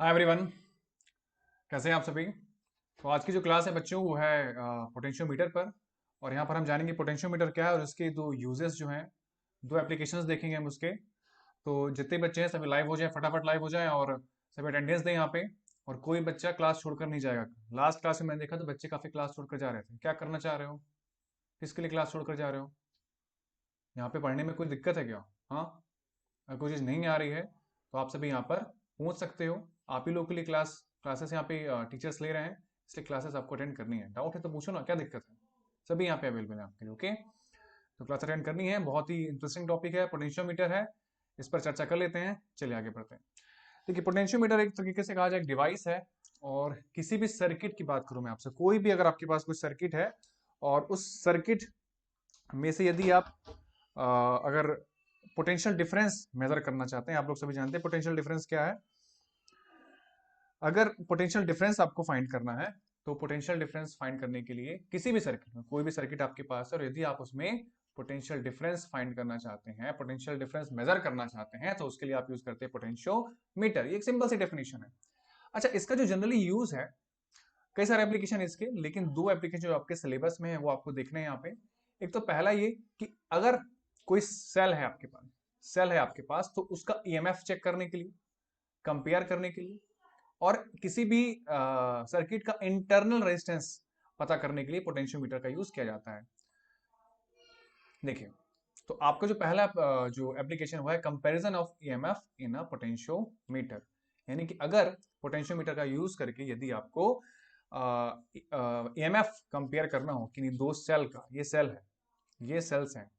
Hi everyone, कैसे हैं आप सभी। तो आज की जो क्लास है बच्चों वो है पोटेंशियोमीटर पर। और यहाँ पर हम जानेंगे पोटेंशियोमीटर क्या है और उसके दो यूजेस जो हैं, दो एप्लीकेशंस देखेंगे हम उसके। तो जितने बच्चे हैं सभी लाइव हो जाए, फटाफट लाइव हो जाए और सभी अटेंडेंस दें यहाँ पे। और कोई बच्चा क्लास छोड़कर नहीं जाएगा। लास्ट क्लास में मैंने देखा तो बच्चे काफ़ी क्लास छोड़कर जा रहे थे। क्या करना चाह रहे हो, किसके लिए क्लास छोड़कर जा रहे हो? यहाँ पे पढ़ने में कोई दिक्कत है क्या? हाँ, अगर कोई चीज़ नहीं आ रही है तो आप सभी यहाँ पर पूछ सकते हो। आप ही लोग के लिए क्लासेस यहाँ पे टीचर्स ले रहे हैं, इसलिए क्लासेस आपको अटेंड करनी है। डाउट है तो पूछो ना, क्या दिक्कत है। सभी यहाँ पे अवेलेबल है आपके लिए। ओके, तो क्लास अटेंड करनी है। बहुत ही इंटरेस्टिंग टॉपिक है, पोटेंशियोमीटर है। इस पर चर्चा कर लेते हैं, चलिए आगे बढ़ते हैं। देखिए, पोटेंशियोमीटर एक तरीके से कहा जाए एक डिवाइस है। और किसी भी सर्किट की बात करूं मैं आपसे, कोई भी अगर आपके पास कोई सर्किट है और उस सर्किट में से यदि आप अगर पोटेंशियल डिफरेंस मेजर करना चाहते हैं, आप लोग सभी जानते हैं पोटेंशियल डिफरेंस क्या है। अगर पोटेंशियल डिफरेंस आपको फाइंड करना है तो पोटेंशियल डिफरेंस फाइंड करने के लिए किसी भी सर्किट में, कोई भी सर्किट आपके पास है और यदि आप उसमें पोटेंशियल डिफरेंस फाइंड करना चाहते हैं, पोटेंशियल डिफरेंस मेजर करना चाहते हैं, तो उसके लिए आप यूज करते हैं पोटेंशियोमीटर। ये एक सिंपल सी डेफिनेशन है। अच्छा, इसका जो जनरली यूज है, कई सारे एप्लीकेशन इसके, लेकिन दो एप्लीकेशन जो आपके सिलेबस में है वो आपको देखने हैं यहाँ पे। एक तो पहला ये कि अगर कोई सेल है आपके पास तो उसका ईएमएफ चेक करने के लिए, कंपेयर करने के लिए, और किसी भी सर्किट का इंटरनल रेजिस्टेंस पता करने के लिए पोटेंशियोमीटर का यूज किया जाता है। देखिए, तो आपका जो पहला जो एप्लीकेशन हुआ है comparison of EMF in a potentiometer. यानी कि अगर पोटेंशियोमीटर का यूज करके यदि आपको ईएमएफ कंपेयर करना हो कि दो सेल का, ये सेल है, ये सेल्स हैं,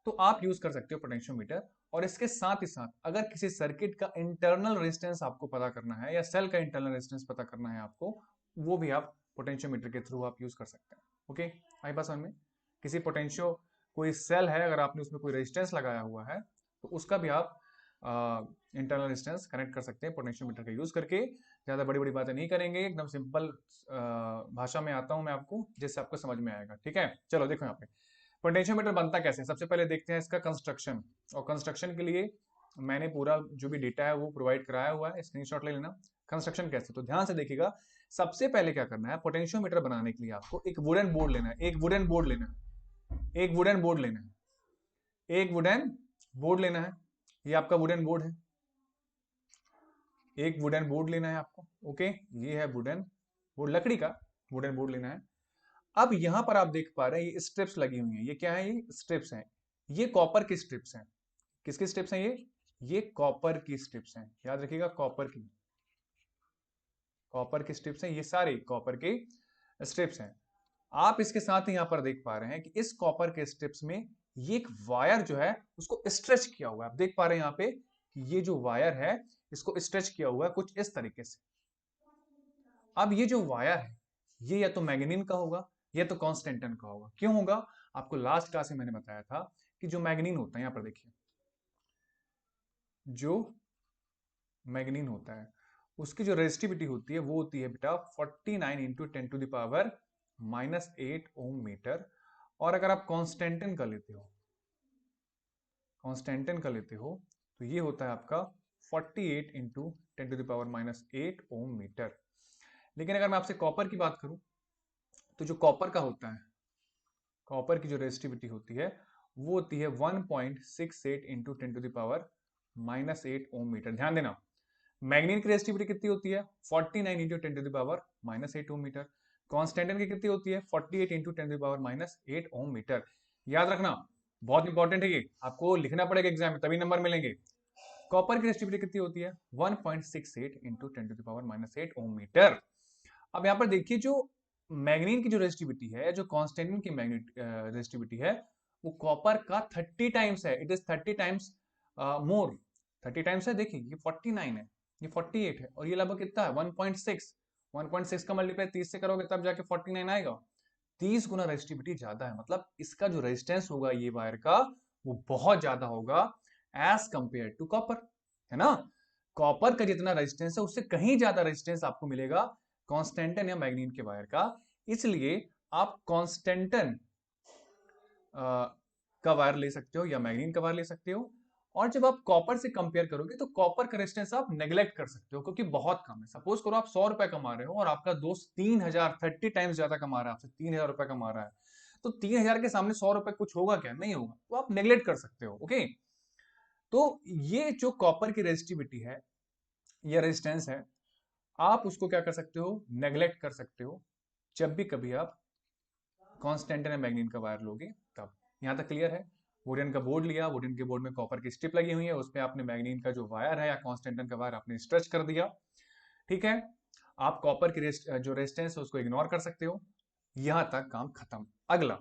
तो आप यूज कर सकते हो पोटेंशियोमीटर। और इसके साथ ही साथ अगर किसी सर्किट का इंटरनल रेजिस्टेंस आपको पता करना है या सेल का इंटरनल रेजिस्टेंस पता करना है आपको, वो भी आप पोटेंशियोमीटर के थ्रू आप यूज कर सकते हैं। ओके, आई बात समझ में। किसी पोटेंशियो कोई सेल है, अगर आपने उसमें कोई रेजिस्टेंस लगाया हुआ है तो उसका भी आप इंटरनल रेजिस्टेंस कनेक्ट कर सकते हैं पोटेंशियोमीटर का यूज करके। ज्यादा बड़ी बड़ी बातें नहीं करेंगे, एकदम सिंपल भाषा में आता हूं मैं आपको, जिससे आपको समझ में आएगा। ठीक है, चलो देखो यहाँ पे पोटेंशियोमीटर बनता कैसे है। सबसे पहले देखते हैं इसका कंस्ट्रक्शन। और कंस्ट्रक्शन के लिए मैंने पूरा जो भी डेटा है वो प्रोवाइड कराया हुआ है, स्क्रीनशॉट ले लेना। कंस्ट्रक्शन कैसे, तो ध्यान से देखिएगा। सबसे पहले क्या करना है, पोटेंशियोमीटर बनाने के लिए आपको एक वुडन बोर्ड लेना है, एक वुडन बोर्ड लेना है, एक वुडन बोर्ड लेना है, एक वुडन बोर्ड लेना है। ये आपका वुडन बोर्ड है, एक वुडन बोर्ड लेना है आपको। ओके, ये है वुडन बोर्ड, लकड़ी का वुडन बोर्ड लेना है। अब यहां पर आप देख पा रहे हैं ये स्ट्रिप्स लगी हुई हैं। ये क्या है, ये स्ट्रिप्स हैं। ये कॉपर की स्ट्रिप्स हैं। किसकी स्ट्रिप्स हैं ये कॉपर की स्ट्रिप्स हैं। याद रखिएगा, कॉपर की स्ट्रिप्स हैं, ये सारी कॉपर की स्ट्रिप्स हैं। आप इसके साथ ही यहां पर देख पा रहे हैं कि इस कॉपर के स्ट्रिप्स में ये एक वायर जो है उसको स्ट्रेच किया हुआ है। आप देख पा रहे हैं यहाँ पे कि ये जो वायर है इसको स्ट्रेच किया हुआ है कुछ इस तरीके से। अब ये जो वायर है ये या तो मैग्नीन का होगा या तो कॉन्स्टेंटन का होगा। क्यों होगा, आपको लास्ट क्लास में मैंने बताया था कि जो मैग्नीन होता है, यहां पर देखिए, जो मैग्नीन होता है उसकी जो रेजिस्टिविटी होती है वो होती है बेटा 49 nine into ten to the power -8 ohm metre. और अगर आप कॉन्स्टेंटिन का लेते हो तो ये होता है आपका 48 into ten to the power -8 ohm metre. लेकिन अगर मैं आपसे कॉपर की बात करूं तो जो कॉपर का होता है, कॉपर की जो रेजिस्टिविटी होती है वो होती है 1.68 into ten to the power -8 ohm metre. ध्यान देना, मैग्नीन की रेजिस्टिविटी कितनी होती है 49 nine into ten to the power -8 ohm metre. Constantan की कितनी होती है 48 into ten to the power -8 ohm metre. याद रखना, बहुत इंपॉर्टेंट है ये, आपको लिखना पड़ेगा एग्जाम में तभी नंबर मिलेंगे। कॉपर की रेजिस्टिविटी कितनी होती है 1.68 into ten to the power -8 ohm metre. अब यहां पर देखिए, जो मैग्नीन की जो रेजिस्टिविटी है, जो कॉन्स्टेंटिन की मैग्नेट रेजिस्टिविटी है, वो कॉपर का 30 टाइम्स है। It is 30 times more. 30 times है, देखिए ये 49 है, ये 48 है, और ये लगभग कितना है 1.6। 1.6 का मल्टीप्लाई 30 से करोगे तब जाके 49 आएगा। 30 गुना रेजिस्टिविटी ज्यादा है, मतलब इसका जो रेजिस्टेंस होगा ये वायर का वो बहुत ज्यादा होगा एज कंपेयर टू कॉपर, है ना। कॉपर का जितना रेजिस्टेंस है उससे कहीं ज्यादा रेजिस्टेंस आपको मिलेगा कॉन्स्टेंटन या मैग्नीन के वायर का। इसलिए आप कॉन्स्टेंटन का वायर ले सकते हो या मैग्नीन का वायर ले सकते हो। और जब आप कॉपर से कंपेयर करोगे तो कॉपर का रेजिस्टेंस आप नेग्लेक्ट कर सकते हो क्योंकि बहुत कम है। सपोज करो आप 100 रुपए कमा रहे हो और आपका दोस्त 3000 30 टाइम्स ज्यादा कमा रहा है, आपसे 3000 रुपए कमा रहा है, तो 3000 के सामने 100 रुपए कुछ होगा क्या? नहीं होगा, तो आप नेग्लेक्ट कर सकते हो। ओके, तो ये जो कॉपर की रेजिस्टिविटी है या रेजिस्टेंस है, आप उसको क्या कर सकते हो? नेग्लेक्ट कर सकते हो जब भी कभी आप कॉन्स्टेंटाइन या मैग्नीन का वायर लोगे तब। यहां तक क्लियर है? वुडन का बोर्ड लिया, वुडन के बोर्ड में कॉपर की स्ट्रिप लगी हुई है, उस पर आपने मैग्नीन का जो वायर है या कॉन्स्टेंटाइन का वायर आपने स्ट्रेच कर दिया। ठीक है, आप कॉपर की जो रेजिस्टेंस है उसको इग्नोर कर सकते हो। यहां तक काम खत्म। अगला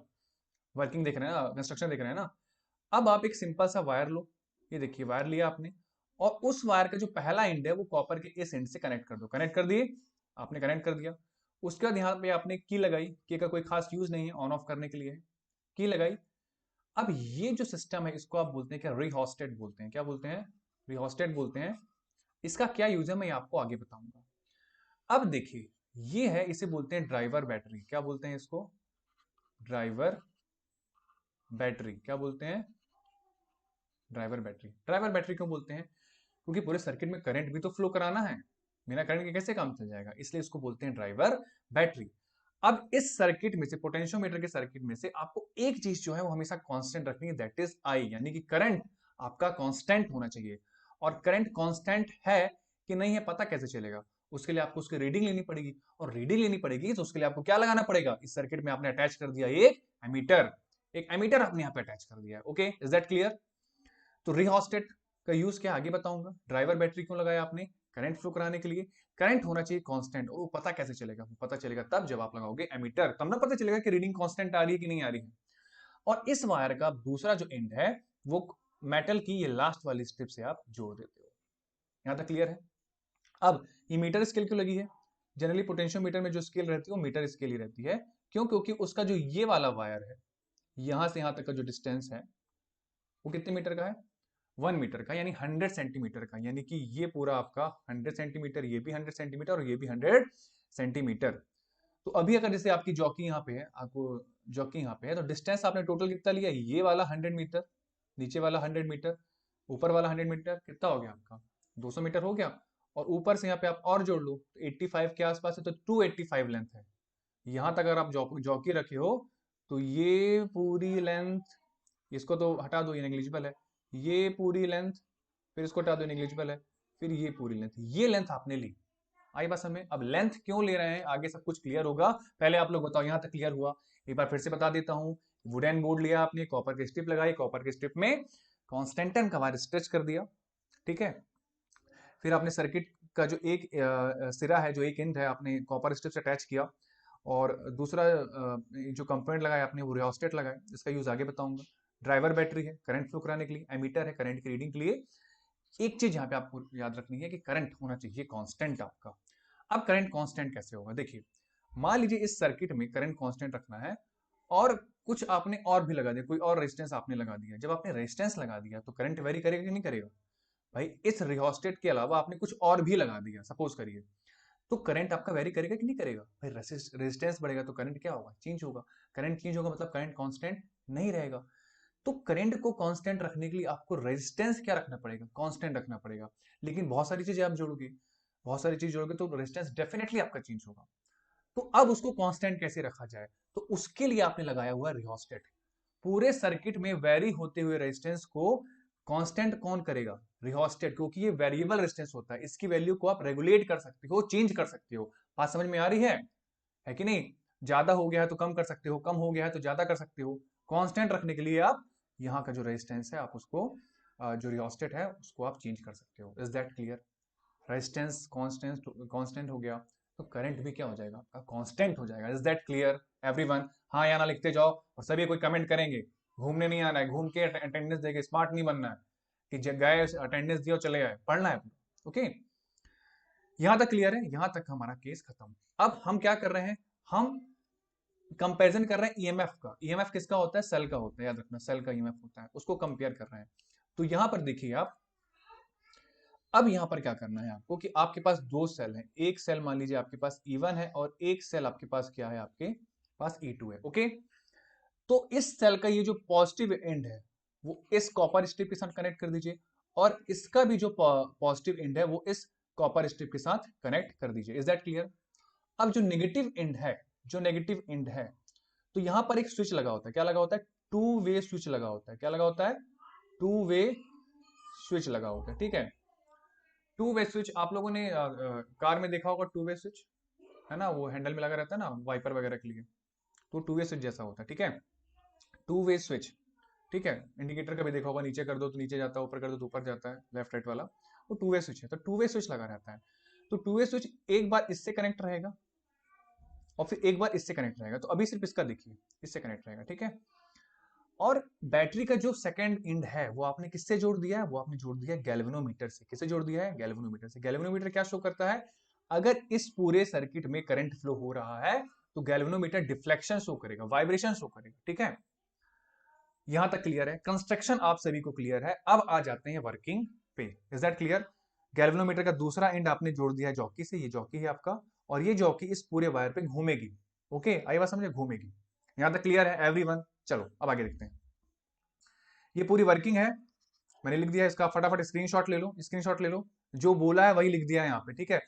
वर्किंग देख रहे हैं ना, कंस्ट्रक्शन देख रहे हैं ना। अब आप एक सिंपल सा वायर लो, ये देखिए वायर लिया आपने, और उस वायर का जो पहला एंड है वो कॉपर के इस एंड से कनेक्ट कर दो। कनेक्ट कर दिए आपने, कनेक्ट कर दिया। उसके बाद यहाँ पे आपने की लगाई, की का कोई खास यूज नहीं है, ऑन ऑफ करने के लिए है, की लगाई। अब ये जो सिस्टम है इसको आप बोलते हैं क्या? रिहोस्टेट बोलते हैं। क्या बोलते हैं? रिहोस्टेट बोलते हैं। इसका क्या यूज है मैं आपको आगे बताऊंगा। अब देखिए, ये है, इसे बोलते हैं ड्राइवर बैटरी। क्या बोलते हैं इसको? Driver battery. क्या बोलते हैं? Driver battery. ड्राइवर बैटरी क्यों बोलते हैं? क्योंकि पूरे सर्किट में करंट भी तो फ्लो कराना है, बिना करंट के कैसे काम चल जाएगा, इसलिए इसको बोलते हैं ड्राइवर बैटरी। अब इस सर्किट में से, पोटेंशियोमीटर के सर्किट में से, आपको एक चीज जो है वो हमेशा कांस्टेंट रखनी है, दैट इज आई, यानी कि करंट आपका कांस्टेंट होना चाहिए। और करंट कांस्टेंट है कि नहीं है पता कैसे चलेगा? उसके लिए आपको उसकी रीडिंग लेनी पड़ेगी, और रीडिंग लेनी पड़ेगी तो उसके लिए आपको क्या लगाना पड़ेगा? इस सर्किट में आपने अटैच कर दिया एक एमीटर। एक एमीटर आपने यहाँ पे अटैच कर दिया। Okay, is that clear? तो रिहोस्टेट का यूज क्या आगे बताऊंगा। ड्राइवर बैटरी क्यों लगाया आपने? करंट फ्लो कराने के लिए। करंट होना चाहिए कांस्टेंट। वो पता कैसे चलेगा? वो पता चलेगा तब जब आप लगाओगे एमीटर, तब ना पता चलेगा कि रीडिंग कांस्टेंट आ रही है कि नहीं आ रही है। और इस वायर का दूसरा जो एंड है वो मेटल की ये लास्ट वाली स्ट्रिप से आप जोड़ देते हो। यहां तक क्लियर है? अब ये मीटर स्केल क्यों लगी है? जनरली पोटेंशियोमीटर में जो स्केल रहती है वो मीटर स्केल ही रहती है। क्यों? क्योंकि उसका जो ये वाला वायर है, यहां से यहां तक का जो डिस्टेंस है वो कितने मीटर का है? 1 मीटर का, यानी 100 सेंटीमीटर का। यानी कि ये पूरा आपका 100 सेंटीमीटर, ये भी 100 सेंटीमीटर, और ये भी 100 सेंटीमीटर। तो अभी अगर जैसे आपकी जॉकी यहाँ पे है, आपको जॉकी यहाँ पे है, तो डिस्टेंस आपने टोटल कितना लिया? ये वाला 100 मीटर, नीचे वाला 100 मीटर, ऊपर वाला 100 मीटर, कितना हो गया आपका? 200 मीटर हो गया। और ऊपर से यहाँ पे आप और जोड़ लो तो 85 के आसपास है, तो 285 लेंथ है। यहां तक अगर आप जॉकी रखे हो तो ये पूरी लेंथ, इसको तो हटा दो, ये नेग्लिजिबल है, ये पूरी लेंथ, फिर इसको हटा दो, नेग्लिजिबल है, फिर ये पूरी लेंथ, ये लेंथ आपने ली। आई बात हमें? अब लेंथ क्यों ले रहे हैं आगे सब कुछ क्लियर होगा, पहले आप लोग बताओ यहां तक क्लियर हुआ? एक बार फिर से बता देता हूं। वुडन बोर्ड लिया आपने, कॉपर की स्ट्रिप लगाई, कॉपर की स्ट्रिप में कॉन्स्टेंटाइन का वायर स्ट्रेच कर दिया। ठीक है, फिर आपने सर्किट का जो एक सिरा है, जो एक एंड है, आपने कॉपर स्ट्रिप से अटैच किया, और दूसरा जो कंपोनेंट लगाया आपने वो रियोस्टेट लगाया। इसका यूज आगे बताऊंगा। ड्राइवर बैटरी है करंट फ्लो कराने के लिए, एमीटर है करंट की रीडिंग के लिए। एक चीज यहाँ पे आपको याद रखनी है कि करंट होना चाहिए कांस्टेंट आपका। अब करंट कांस्टेंट कैसे होगा? देखिए, मान लीजिए इस सर्किट में करंट कांस्टेंट रखना है, और कुछ आपने और भी लगा दिया, कोई और रेजिस्टेंस आपने लगा दिया। जब आपने रेजिस्टेंस लगा दिया तो करंट वेरी करेगा कि नहीं करेगा? भाई इस रिहोस्टेट के अलावा आपने कुछ और भी लगा दिया, सपोज करिए, तो करंट आपका वेरी करेगा कि नहीं करेगा? भाई रेजिस्टेंस बढ़ेगा तो करंट क्या होगा? चेंज होगा। करंट चेंज होगा मतलब करंट कांस्टेंट नहीं रहेगा। तो करंट को कांस्टेंट रखने के लिए आपको रेजिस्टेंस क्या रखना पड़ेगा? कांस्टेंट रखना पड़ेगा। लेकिन बहुत सारी चीजें आप जोड़ोगे, बहुत सारी चीज जोड़ोगे तो रेजिस्टेंस डेफिनेटली आपका चेंज होगा। तो अब उसको कांस्टेंट कैसे रखा जाए? तो उसके लिए आपने लगाया हुआ रिहोस्टेट। पूरे सर्किट में वेरी होते हुए रेजिस्टेंस को कांस्टेंट कौन करेगा? रिहोस्टेट, क्योंकि ये वेरिएबल रेजिस्टेंस होता है, इसकी वैल्यू को आप रेगुलेट कर सकते हो, चेंज कर सकते हो। बात समझ में आ रही है कि नहीं? ज्यादा हो गया है तो कम कर सकते हो, कम हो गया है तो ज्यादा कर सकते हो। कांस्टेंट रखने के लिए आप यहाँ का जो रेजिस्टेंस है आप उसको जो रियोस्टेट है उसको आप चेंज कर सकते हो। Is that clear? Resistance constant constant हो गया तो करंट भी क्या हो जाएगा? आपका कांस्टेंट हो जाएगा। Is that clear everyone? हाँ या ना लिखते जाओ, और सभी कोई कमेंट करेंगे। घूमने नहीं आना है, घूम के अटेंडेंस देके स्मार्ट नहीं बनना है कि गए अटेंडेंस दिया चले गए, पढ़ना है। ओके, यहां तक क्लियर है? यहां तक हमारा केस खत्म। अब हम क्या कर रहे हैं? हम कंपैरिजन कर रहे हैं ईएमएफ का। ईएमएफ किसका होता है? सेल का होता है, याद रखना, सेल का ईएमएफ होता है, उसको कंपेयर कर रहे हैं। तो यहां पर देखिए आप, अब यहां पर क्या करना है आपको कि आपके पास दो सेल हैं। एक सेल मान लीजिए आपके पास E1 है, और एक सेल आपके पास क्या है? आपके पास E2 है। ओके, तो इस सेल का ये जो पॉजिटिव एंड है वो इस कॉपर स्ट्रिप के साथ कनेक्ट कर दीजिए, और इसका भी जो पॉजिटिव एंड है वो इस कॉपर स्ट्रिप के साथ कनेक्ट कर दीजिए। Is that clear? अब जो नेगेटिव एंड है, जो नेगेटिव एंड है, तो यहां पर एक स्विच लगा होता है। क्या लगा होता है? टू वे स्विच लगा होता है। क्या लगा होता है? टू वे स्विच लगा होता है। ठीक है, टू वे स्विच आप लोगों ने कार में देखा होगा, टू वे स्विच है ना, वो हैंडल में लगा रहता है ना वाइपर वगैरह के लिए, तो टू वे स्विच जैसा होता है। ठीक है, टू वे स्विच। ठीक है, इंडिकेटर का भी देखा होगा, नीचे कर दो तो नीचे जाता है, ऊपर कर दो तो ऊपर जाता है, लेफ्ट राइट वाला, वो टू वे स्विच है। तो टू वे स्विच लगा रहता है। तो टू वे स्विच एक बार इससे कनेक्ट रहेगा और फिर एक बार इससे कनेक्ट रहेगा। तो अभी सिर्फ इसका देखिए, इससे कनेक्ट रहेगा। ठीक है, और बैटरी का जो सेकंड एंड है वो आपने किससे जोड़ दिया है? वो आपने जोड़ दिया है गैल्वेनोमीटर से। किससे जोड़ दिया है? गैल्वेनोमीटर से। गैल्वेनोमीटर क्या शो करता है? अगर इस पूरे सर्किट में करंट फ्लो हो रहा है तो गैल्वेनोमीटर डिफ्लेक्शन शो करेगा, वाइब्रेशन शो करेगा। ठीक है, यहां तक क्लियर है? कंस्ट्रक्शन आप सभी को क्लियर है? अब आ जाते हैं वर्किंग पे। Is that clear? गैल्वेनोमीटर का दूसरा एंड आपने जोड़ दिया है जॉकी से, ये जॉकी है आपका, और ये जॉकी इस पूरे वायर पे घूमेगी। ओके, आई बात समझे? घूमेगी। यहां तक क्लियर है एवरीवन? चलो अब आगे देखते हैं। ये पूरी वर्किंग है, मैंने लिख दिया इसका, फटाफट स्क्रीनशॉट ले लो, स्क्रीनशॉट ले लो, जो बोला है वही लिख दिया है यहाँ पे। ठीक है,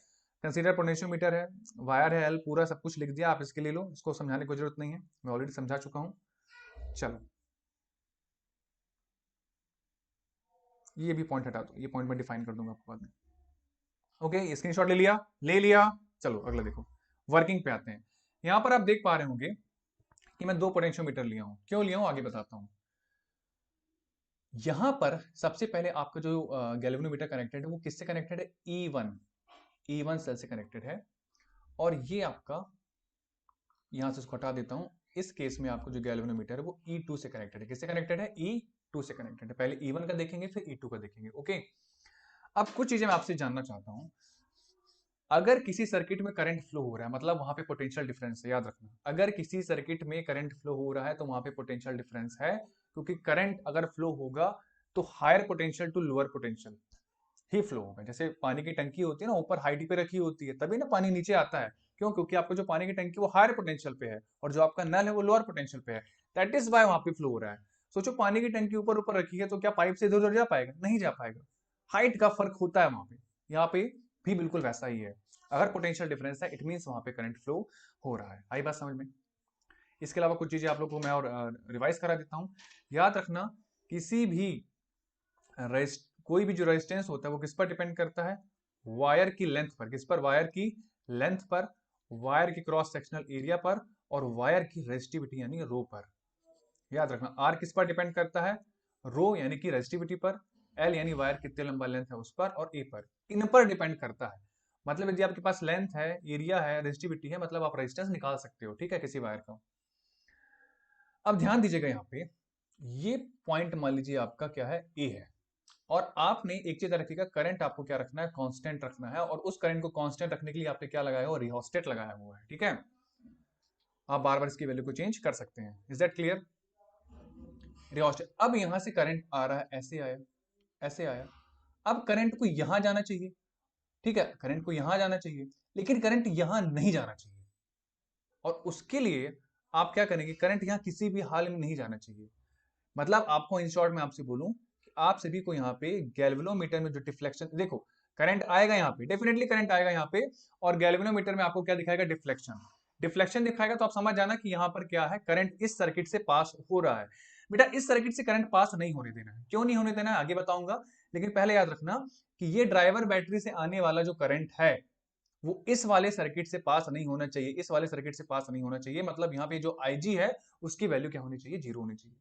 कंसीडर पोटेंशियोमीटर है, वायर है, एल, पूरा सब कुछ लिख दिया, आप इसके ले लो, इसको समझाने की जरूरत नहीं है, मैं ऑलरेडी समझा चुका हूँ। चलो ये भी पॉइंट हटा दो, ये पॉइंट मैं डिफाइन कर दूंगा आपको बाद में। ओके, स्क्रीनशॉट ले लिया? ले लिया। चलो अगला देखो, वर्किंग पे आते हैं। यहां पर आप देख पा रहे होंगे कि मैं दो पोटेंशियोमीटर लिया हूं। क्यों लिया हूं आगे बताता हूं। यहां पर सबसे पहले आपका जो गैल्वेनोमीटर कनेक्टेड है वो किससे कनेक्टेड है? E1, E1 सेल से कनेक्टेड है। और ये आपका, यहां से इसको हटा देता हूं, इस केस में आपको जो गैल्वेनोमीटर है वो E2 से कनेक्टेड है। किससे कनेक्टेड है? E2 से कनेक्टेड है। पहले E1 का देखेंगे फिर E2 का देखेंगे। ओके, अब कुछ चीजें मैं आपसे जानना चाहता हूं। अगर किसी सर्किट में करंट फ्लो हो रहा है मतलब वहां पे पोटेंशियल डिफरेंस है, याद रखना। अगर किसी सर्किट में करंट फ्लो हो रहा है तो वहां पे पोटेंशियल डिफरेंस है, क्योंकि करंट अगर फ्लो होगा तो higher potential to lower potential ही फ्लो होगा। जैसे पानी की टंकी होती है ना, ऊपर हाइट पे रखी होती है, तभी ना पानी नीचे आता है। क्यों? क्योंकि आपका जो पानी की टंकी वो हायर पोटेंशियल पे है और जो आपका नल है वो लोअर पोटेंशियल पे है। दैट इज वाई वहां पे फ्लो हो रहा है। सोचो पानी की टंकी ऊपर ऊपर रखी है तो क्या पाइप से इधर उधर जा पाएगा? नहीं जा पाएगा। हाइट का फर्क होता है वहां पे, यहाँ पे भी बिल्कुल वैसा ही है। अगर पोटेंशियल डिफरेंस है इट मीन वहां पे करंट फ्लो हो रहा है। आई बात समझ में? इसके अलावा कुछ चीजें आप लोग को मैं और रिवाइज करा देता हूँ। याद रखना, किसी भी कोई भी जो रेजिस्टेंस होता है वो किस पर डिपेंड करता है? वायर की लेंथ पर। किस पर? वायर की लेंथ पर, वायर की क्रॉस सेक्शनल एरिया पर, और वायर की रेजिस्टिविटी यानी रो पर। याद रखना, आर किस पर डिपेंड करता है? रो यानी कि रेजिस्टिविटी पर, एल यानी वायर कितने लंबा लेंथ है उस पर, और ए पर, इन पर डिपेंड करता है। मतलब यदि आपके पास लेंथ है, एरिया है, रेजिस्टिविटी है, मतलब आप रेजिस्टेंस निकाल सकते हो। ठीक है, किसी वायर का। अब ध्यान दीजिएगा यहाँ पे, ये पॉइंट मान लीजिए आपका क्या है? ए है, और आपने एक चीज रखिएगा, करंट आपको क्या रखना है? कांस्टेंट रखना है। और उस करंट को कांस्टेंट रखने के लिए आपने क्या लगाया हुआ? रिहोस्टेट लगाया हुआ है। ठीक है, आप बार बार इसकी वैल्यू को चेंज कर सकते हैं। Is that clear? रिहोस्टेट। अब यहां से करंट आ रहा है, ऐसे आया, ऐसे आया। अब करंट को यहां जाना चाहिए। ठीक है, करंट को यहां जाना चाहिए, लेकिन करंट यहां नहीं जाना चाहिए। और उसके लिए आप क्या करेंगे? करंट यहां किसी भी हाल में नहीं जाना चाहिए। मतलब आपको इन शॉर्ट में आपसे बोलूं कि आप सभी को यहाँ पे गैल्वेनोमीटर में जो डिफ्लेक्शन देखो, करंट आएगा यहाँ पे, डेफिनेटली करंट आएगा यहाँ पे, और गैल्वेनोमीटर में आपको क्या दिखाएगा? डिफ्लेक्शन। डिफ्लेक्शन दिखाएगा तो आप समझ जाना कि यहाँ पर क्या है? करंट इस सर्किट से पास हो रहा है। बेटा इस सर्किट से करंट पास नहीं होने देना है। क्यों नहीं होने देना है आगे बताऊंगा, लेकिन पहले याद रखना कि ये ड्राइवर बैटरी से आने वाला जो करंट है वो इस वाले सर्किट से पास नहीं होना चाहिए, इस वाले सर्किट से पास नहीं होना चाहिए। मतलब यहाँ पे जो IG है उसकी वैल्यू क्या होनी चाहिए? जीरो होनी चाहिए।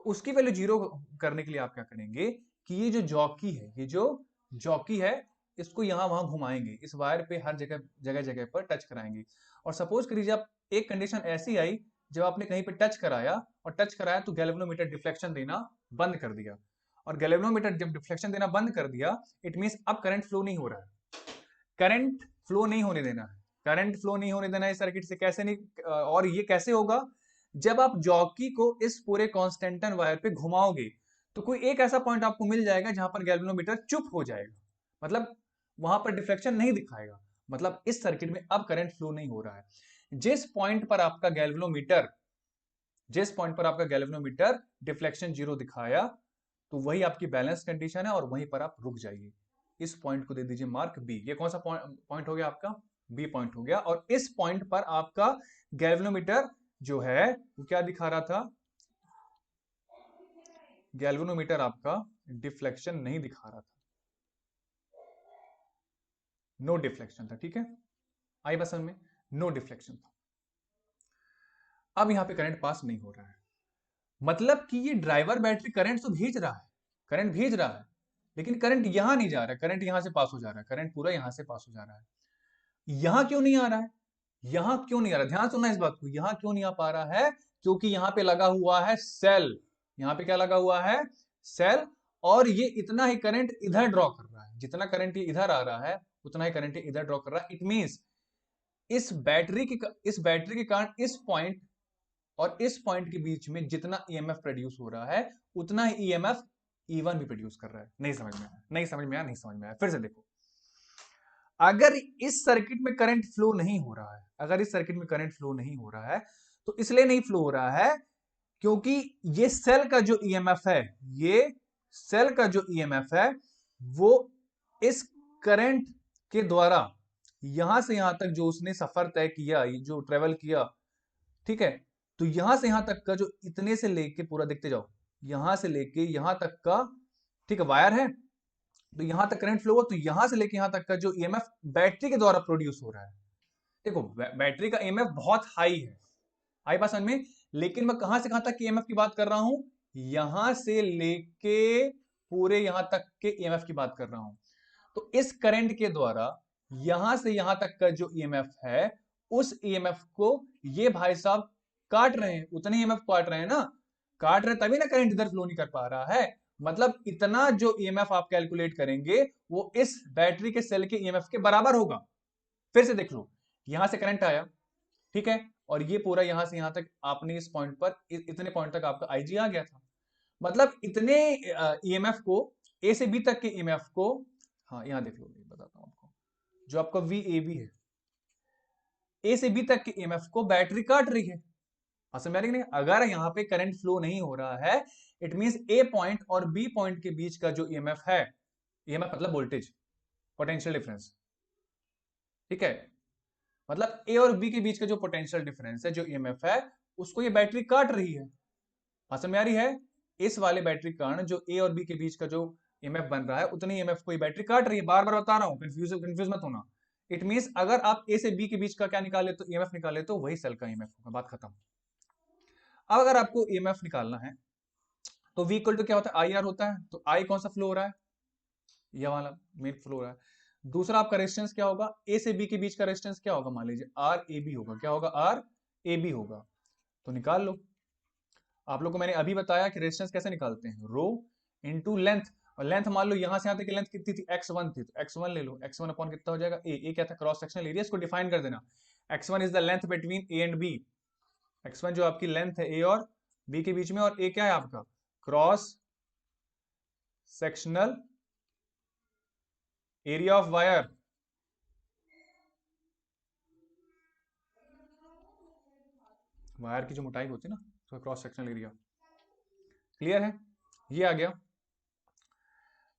उसकी वैल्यू जीरो करने के लिए आप क्या करेंगे कि ये जो जॉकी है, ये जो जॉकी है, इसको यहां वहां घुमाएंगे, इस वायर पे हर जगह जगह जगह पर टच कराएंगे। और सपोज करिए जब एक कंडीशन ऐसी आई, जब आपने कहीं पे टच कराया, और टच कराया तो गैल्वेनोमीटर डिफ्लेक्शन देना बंद कर दिया। और गैल्वेनोमीटर जब डिफ्लेक्शन देना बंद कर दिया, इट मींस अब करंट फ्लो नहीं हो रहा है। करंट फ्लो नहीं होने देना है, करंट फ्लो नहीं होने देना है इस सर्किट से। कैसे नहीं? और ये कैसे होगा? जब आप जॉकी को इस पूरे कांस्टेंटन वायर पे घुमाओगे तो कोई एक ऐसा पॉइंट आपको मिल जाएगा जहां पर गैल्वेनोमीटर चुप हो जाएगा, मतलब वहां पर डिफ्लेक्शन नहीं दिखाएगा। मतलब इस सर्किट में अब करंट फ्लो नहीं हो रहा है। जिस पॉइंट पर आपका गैल्वेनोमीटर जिस पॉइंट पर आपका गैल्वेनोमीटर डिफ्लेक्शन 0 दिखाया तो वही आपकी बैलेंस कंडीशन है और वहीं पर आप रुक जाइए। इस पॉइंट को दे दीजिए मार्क बी। ये कौन सा पॉइंट हो गया आपका? बी पॉइंट हो गया। और इस पॉइंट पर आपका गैल्वेनोमीटर जो है वो क्या दिखा रहा था? गैल्वेनोमीटर आपका डिफ्लेक्शन नहीं दिखा रहा था, नो डिफ्लेक्शन था। ठीक है, आई बस में नो डिफ्लेक्शन था। अब यहां पे करंट पास नहीं हो रहा है, मतलब कि ये ड्राइवर बैटरी करंट तो भेज रहा है, करंट भेज रहा है, लेकिन करंट यहां नहीं जा रहा है, करंट यहां से पास हो जा रहा है, करंट पूरा यहां से पास हो जा रहा है। यहां क्यों नहीं आ रहा है? यहां क्यों नहीं आ रहा? ध्यान सुनना इस बात को, यहां क्यों नहीं आ पा रहा है? क्योंकि यहां पे लगा हुआ है सेल। यहां पे क्या लगा हुआ है? सेल। और ये इतना ही करंट इधर ड्रॉ कर रहा है, जितना करंट ये इधर आ रहा है उतना ही करंट इधर ड्रॉ कर रहा है। इट मींस इस बैटरी के कारण इस पॉइंट और इस पॉइंट के बीच में जितना ईएमएफ प्रोड्यूस हो रहा है उतना ही ईएमएफ E1 भी प्रोड्यूस कर रहा है। नहीं समझ में आया? नहीं समझ में आया? नहीं समझ में आया? फिर से देखो, अगर इस सर्किट में करंट फ्लो नहीं हो रहा है, अगर इस सर्किट में करंट फ्लो नहीं हो रहा है तो इसलिए नहीं फ्लो हो रहा है क्योंकि ये सेल का जो ईएमएफ है, ये सेल का जो ईएमएफ है वो इस करंट के द्वारा यहां से यहां तक जो उसने सफर तय किया, जो ट्रेवल किया, ठीक है, तो यहां से यहां तक का जो इतने से लेके पूरा देखते जाओ, यहां से लेके यहां तक का, ठीक है, वायर है, तो यहां तक करंट फ्लो हो, तो यहां से लेके यहां तक का जो ईएमएफ बैटरी के द्वारा प्रोड्यूस हो रहा है, देखो बैटरी का ईएमएफ बहुत हाई है, आई बात समझ में। लेकिन मैं कहां से कहां तक के ईएमएफ की बात कर रहा हूं? यहां से लेके पूरे यहां तक के ईएमएफ की बात कर रहा हूं। तो इस करंट के द्वारा यहां से यहां तक का जो ईएमएफ है, उस ईएमएफ को ये भाई साहब काट रहे हैं, उतने ईएमएफ काट रहे हैं ना, काट रहे तभी ना करंट इधर फ्लो नहीं कर पा रहा है। मतलब इतना जो ईएमएफ आप कैलकुलेट करेंगे वो इस बैटरी के सेल के ईएमएफ के बराबर होगा। फिर से देख लो, यहां से करंट आया, ठीक है, और ये पूरा यहां से यहां तक आपने इस पॉइंट पर इतने पॉइंट तक आपका आईजी आ गया था। मतलब इतने ईएमएफ को, ए से बी तक के ईएमएफ को, हाँ यहां देख लो, बताता हूं आपको, जो आपका वी ए बी है, ए से बी तक के ईएमएफ को बैटरी काट रही है। समझ में आ रही है? नहीं, अगर यहां पे करंट फ्लो नहीं हो रहा है, इट मींस ए पॉइंट और बी पॉइंट के बीच का जो ईएमएफ है, ईएमएफ मतलब वोल्टेज, पोटेंशियल डिफरेंस, ठीक है, मतलब ए और बी के बीच का जो पोटेंशियल डिफरेंस है, जो ईएमएफ है, उसको ये बैटरी काट रही है। समझ में आ रही है? इस वाले बैटरी कारण जो ए और बी के बीच का जो ईएमएफ बन रहा है, उतनी ईएमएफ को ये बैटरी काट रही है। बार बार बता रहा हूं, कंफ्यूज मत होना। इट मींस अगर आप ए से बी के बीच का क्या निकाले तो ईएमएफ निकाले तो वही सेल का ईएमएफ होगा, बात खत्म। अब अगर आपको ईएमएफ निकालना है तो वी इक्वल टू क्या होता है? आई आर होता है। तो आई कौन सा फ्लो हो रहा है? यह वाला मेन फ्लो हो रहा है। दूसरा आपका रेजिस्टेंस क्या होगा? ए से बी के बीच का रेजिस्टेंस क्या होगा? मान लीजिए आर ए बी होगा। क्या होगा? आर ए बी होगा। तो निकाल लो। आप लोग को मैंने अभी बताया कि रेजिस्टेंस कैसे निकालते हैं, रो इनटू लेंथ। और लेंथ मान लो यहां से यहां तक की लेंथ कितनी थी? x1 थी, तो x1 ले लो। x1 अपॉन कितना हो जाएगा? ए क्या था? Cross sectional area. इसको डिफाइन कर देना। x1 is the length between A and B. x1 जो आपकी लेंथ है ए और बी के बीच में, और ए क्या है आपका? Cross sectional area of wire. Wire की जो मोटाई होती है ना, तो क्रॉस सेक्शनल एरिया। क्लियर है? ये आ गया।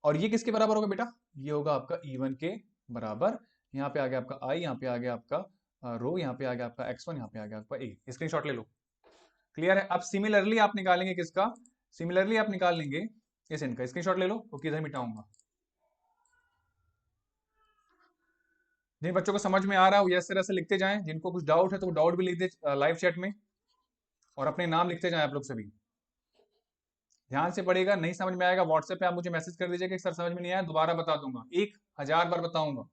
और ये किसके बराबर होगा बेटा? ये होगा आपका E1 के बराबर। यहाँ पे आ गया आपका I, यहाँ पे आ गया आपका रो, यहाँ पे आ गया आपका x1, यहाँ पे आ गया आपका ए। स्क्रीनशॉट ले लो। क्लियर है? अब सिमिलरली आप निकालेंगे किसका? सिमिलरली आप निकाल लेंगे इस इनका। स्क्रीनशॉट ले लो, ओके, इधर मिटाऊंगा। जिन बच्चों को समझ में आ रहा है वो इस तरह से लिखते जाएं, जिनको कुछ डाउट है तो वो डाउट भी लिख दे लाइव चैट में, और अपने नाम लिखते जाएं आप लोग सभी। ध्यान से पढ़ेगा, नहीं समझ में आएगा व्हाट्सएप पे आप मुझे मैसेज कर दीजिएगा कि सर समझ में नहीं आया, दोबारा बता दूंगा, 1000 बार बताऊंगा।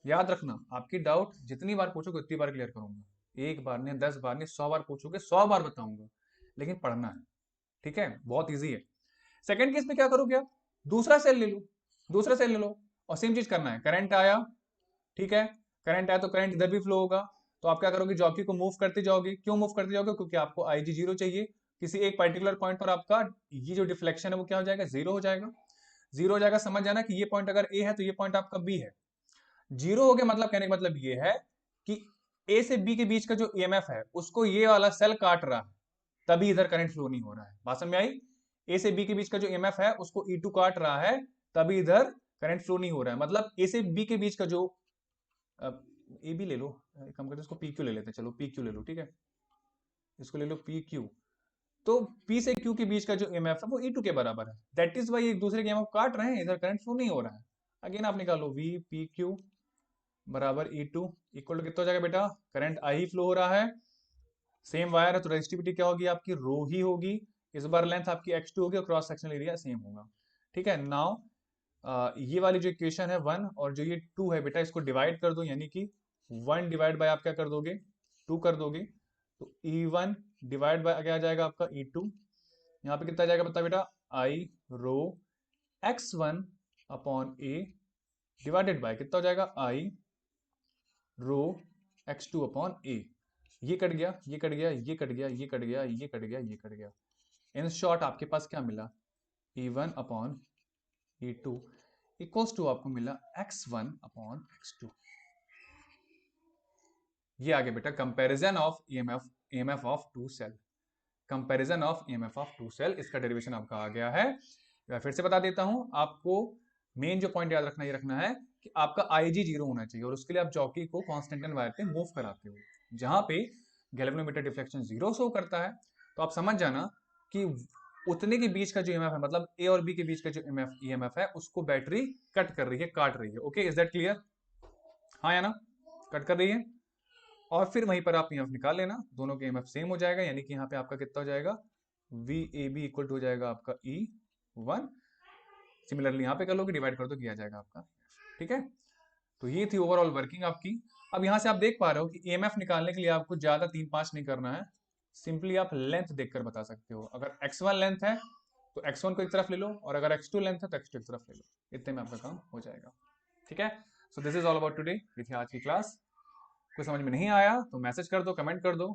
याद रखना, आपकी डाउट जितनी बार पूछोगे उतनी बार क्लियर करूंगा। एक बार नहीं, 10 बार नहीं, 100 बार पूछोगे 100 बार बताऊंगा, लेकिन पढ़ना है। ठीक है, बहुत ईजी है। सेकंड केस में क्या करोगे आप? दूसरा सेल ले लो, दूसरा सेल ले लो, और सेम चीज करना है। करंट आया, ठीक है, करंट आया तो करंट इधर भी फ्लो होगा। तो आप क्या करोगे? जॉकी को मूव करते जाओगे। क्यों मूव करते जाओगे? क्योंकि आपको IG 0 चाहिए। किसी एक पर्टिकुलर पॉइंट पर आपका ये जो डिफ्लेक्शन है वो क्या हो जाएगा? 0 हो जाएगा। 0 हो जाएगा। समझ जाना कि ये पॉइंट अगर A है तो ये पॉइंट आपका B है। 0 हो गया, मतलब कहने का मतलब ये है कि A से B के बीच का जो EMF है उसको ये वाला सेल काट रहा है। तभी इधर करंट फ्लो नहीं हो रहा है। बात समझ में आई? ए से बी के बीच का जो ईएमएफ है उसको E2 काट रहा है, तभी इधर करंट फ्लो नहीं हो रहा है। मतलब ए से बी के बीच का जो ए बी ले लो, कम करते इसको पी क्यू ले लेते हैं, चलो पी क्यू ले लो, ठीक है, इसको ले लो पी क्यू। तो P से Q के बीच का जो EMF है वो E2 के बराबर है। दैट इज वाई एक दूसरे के EMF काट रहे हैं, इधर करंट फ्लो नहीं हो रहा है। अगेन आप निकालो V P Q बराबर E2 इक्वल टू कितना हो जाएगा बेटा, करंट I ही फ्लो हो रहा है, सेम वायर है तो रेजिस्टिविटी क्या होगी आपकी, रो ही होगी। इस बार लेंथ आपकी x2 होगी और क्रॉस सेक्शनल एरिया सेम होगा। ठीक है, नाउ ये वाली जो इक्वेशन है 1 और जो ये 2 है बेटा, इसको डिवाइड कर दो, यानी कि 1 डिवाइड बाय आप क्या कर दोगे, 2 कर दोगे, तो E1 डिवाइड बाय क्या आ जाएगा आपका E2। यहाँ पे कितना आ जाएगा बता बेटा, I rho x1 upon a divided by कितना हो जाएगा, I rho x2 upon a। ये कट गया, ये कट गया, ये कट गया, ये कट गया, ये कट गया, ये कट गया। इन शॉर्ट आपके पास क्या मिला, E1 upon E2 equals to आपको मिला x1 अपॉन x2। ये आगे बेटा comparison of EMF of two cell, comparison of EMF of two cell, इसका डेरिवेशन आपका आ गया है। मैं फिर से बता देता हूं आपको, मेन जो पॉइंट याद रखना, ये रखना है कि आपका IG 0 होना चाहिए और उसके लिए आप जॉकी को कांस्टेंट वायर पे मूव कराते हो। जहां पे गैल्वेनोमीटर डिफ्लेक्शन 0 शो करता है तो आप समझ जाना कि उतने के बीच का जो ईएमएफ है, मतलब ए और बी के बीच का जो ईएमएफ है उसको बैटरी कट कर रही है, काट रही है। Okay, is that clear? हाँ या ना, कट कर रही है। और फिर वहीं पर आप ईएमएफ निकाल लेना, दोनों के ईएमएफ सेम हो जाएगा, यानी कि यहाँ पे आपका कितना हो जाएगा, V A B equal to हो जाएगा आपका E1। सिमिलरली यहाँ पे कर लोगे, डिवाइड कर दो, किया जाएगा आपका। ठीक है, तो ये थी ओवरऑल वर्किंग आपकी। अब यहाँ से आप देख पा रहे हो कि ईएमएफ निकालने के लिए आपको ज्यादा 3-5 नहीं करना है, सिंपली आप लेंथ देखकर बता सकते हो। अगर x1 लेंथ है तो x1 को एक तरफ ले लो, और अगर x2 लेंथ है तो x2 एक तरफ ले लो, इतने में आपका काम हो जाएगा। ठीक है, so this is all about today, ये थी आज की क्लास। कोई समझ में नहीं आया तो मैसेज कर दो, कमेंट कर दो,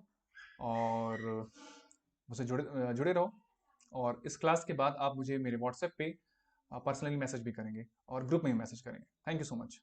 और मुझसे जुड़े जुड़े रहो। और इस क्लास के बाद आप मुझे मेरे व्हाट्सएप पे पर्सनली मैसेज भी करेंगे और ग्रुप में भी मैसेज करेंगे। Thank you so much.